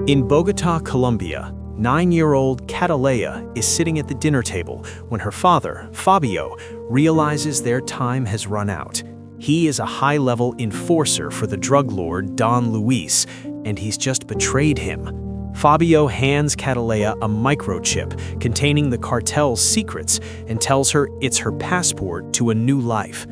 In Bogota, Colombia, 9-year-old Catala is sitting at the dinner table when her father, Fabio, realizes their time has run out. He is a high-level enforcer for the drug lord Don Luis, and he's just betrayed him. Fabio hands Catala a microchip containing the cartel's secrets and tells her it's her passport to a new life.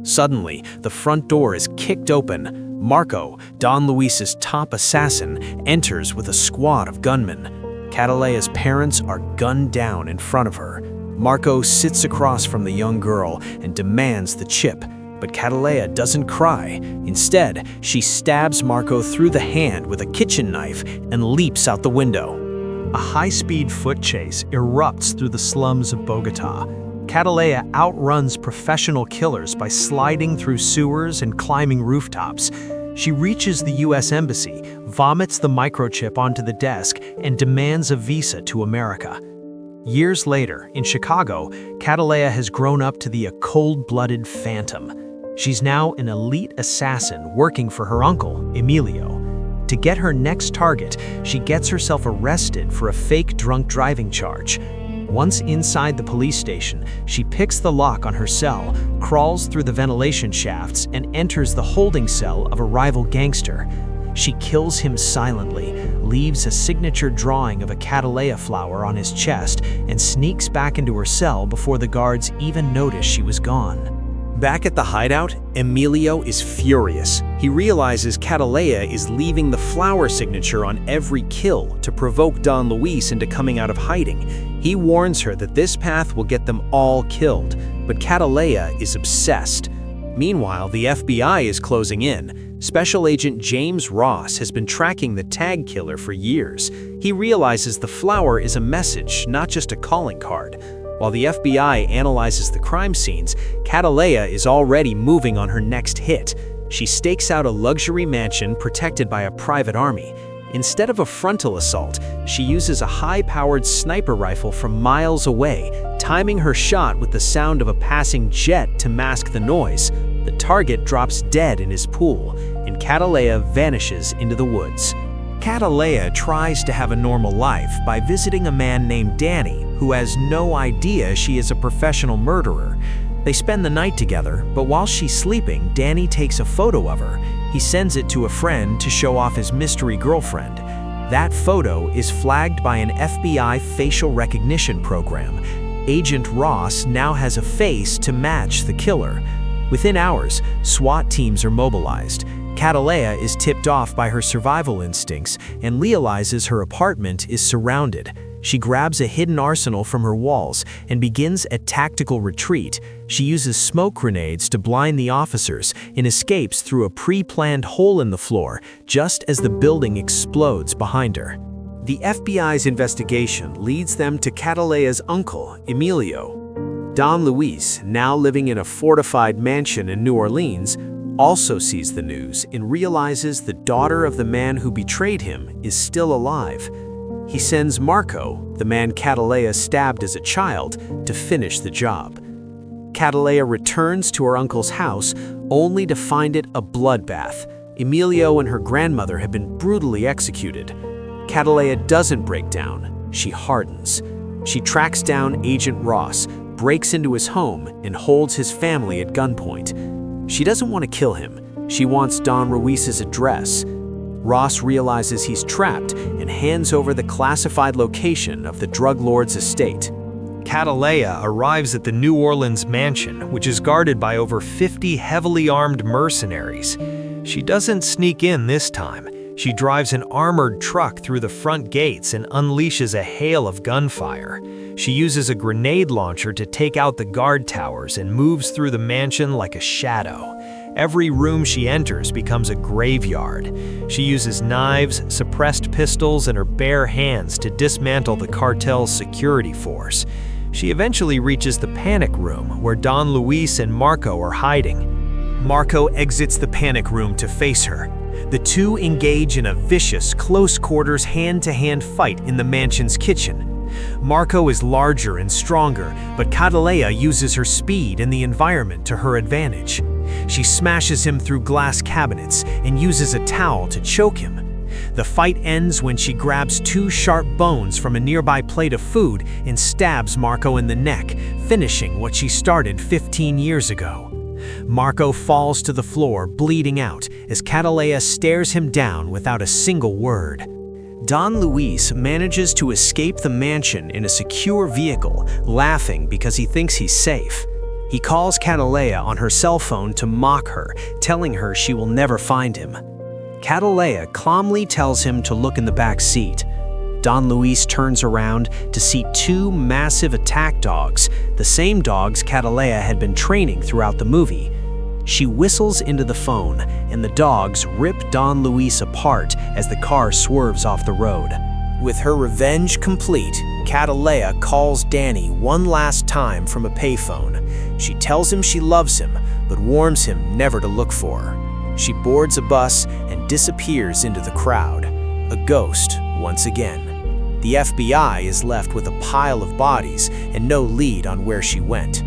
Suddenly, the front door is kicked open. Marco, Don Luis's top assassin, enters with a squad of gunmen. Catala's parents are gunned down in front of her. Marco sits across from the young girl and demands the chip, but Catala doesn't cry. Instead, she stabs Marco through the hand with a kitchen knife and leaps out the window. A high-speed foot chase erupts through the slums of Bogota. Catala outruns professional killers by sliding through sewers and climbing rooftops. She reaches the U.S. Embassy, vomits the microchip onto the desk, and demands a visa to America. Years later, in Chicago, Catala has grown up to be a cold-blooded phantom. She's now an elite assassin working for her uncle, Emilio. To get her next target, she gets herself arrested for a fake drunk driving charge. Once inside the police station, she picks the lock on her cell, crawls through the ventilation shafts, and enters the holding cell of a rival gangster. She kills him silently, leaves a signature drawing of a Catala flower on his chest, and sneaks back into her cell before the guards even notice she was gone. Back at the hideout, Emilio is furious. He realizes Catala is leaving the flower signature on every kill to provoke Don Luis into coming out of hiding. He warns her that this path will get them all killed, but Catala is obsessed. Meanwhile, the FBI is closing in. Special Agent James Ross has been tracking the tag killer for years. He realizes the flower is a message, not just a calling card. While the FBI analyzes the crime scenes, Catala is already moving on her next hit. She stakes out a luxury mansion protected by a private army. Instead of a frontal assault, she uses a high-powered sniper rifle from miles away, timing her shot with the sound of a passing jet to mask the noise. The target drops dead in his pool, and Catala vanishes into the woods. Catala tries to have a normal life by visiting a man named Danny, who has no idea she is a professional murderer. They spend the night together, but while she's sleeping, Danny takes a photo of her. He sends it to a friend to show off his mystery girlfriend. That photo is flagged by an FBI facial recognition program. Agent Ross now has a face to match the killer. Within hours, SWAT teams are mobilized. Catala is tipped off by her survival instincts and realizes her apartment is surrounded. She grabs a hidden arsenal from her walls and begins a tactical retreat. She uses smoke grenades to blind the officers and escapes through a pre-planned hole in the floor just as the building explodes behind her. The FBI's investigation leads them to Catala's uncle, Emilio. Don Luis, now living in a fortified mansion in New Orleans, also sees the news and realizes the daughter of the man who betrayed him is still alive. He sends Marco, the man Catala stabbed as a child, to finish the job. Catala returns to her uncle's house only to find it a bloodbath. Emilio and her grandmother have been brutally executed. Catala doesn't break down, she hardens. She tracks down Agent Ross, breaks into his home, and holds his family at gunpoint. She doesn't want to kill him. She wants Don Luis's address. Ross realizes he's trapped and hands over the classified location of the drug lord's estate. Catala arrives at the New Orleans mansion, which is guarded by over 50 heavily armed mercenaries. She doesn't sneak in this time. She drives an armored truck through the front gates and unleashes a hail of gunfire. She uses a grenade launcher to take out the guard towers and moves through the mansion like a shadow. Every room she enters becomes a graveyard. She uses knives, suppressed pistols, and her bare hands to dismantle the cartel's security force. She eventually reaches the panic room, where Don Luis and Marco are hiding. Marco exits the panic room to face her. The two engage in a vicious, close-quarters, hand-to-hand fight in the mansion's kitchen. Marco is larger and stronger, but Catala uses her speed and the environment to her advantage. She smashes him through glass cabinets and uses a towel to choke him. The fight ends when she grabs two sharp bones from a nearby plate of food and stabs Marco in the neck, finishing what she started 15 years ago. Marco falls to the floor, bleeding out, as Catala stares him down without a single word. Don Luis manages to escape the mansion in a secure vehicle, laughing because he thinks he's safe. He calls Catala on her cell phone to mock her, telling her she will never find him. Catala calmly tells him to look in the back seat. Don Luis turns around to see two massive attack dogs, the same dogs Catala had been training throughout the movie. She whistles into the phone, and the dogs rip Don Luis apart as the car swerves off the road. With her revenge complete, Catala calls Danny one last time from a payphone. She tells him she loves him, but warns him never to look for her. She boards a bus and disappears into the crowd, a ghost once again. The FBI is left with a pile of bodies and no lead on where she went.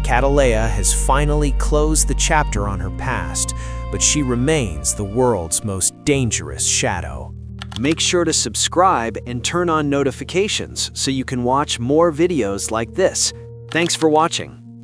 Catala has finally closed the chapter on her past, but she remains the world's most dangerous shadow. Make sure to subscribe and turn on notifications so you can watch more videos like this. Thanks for watching.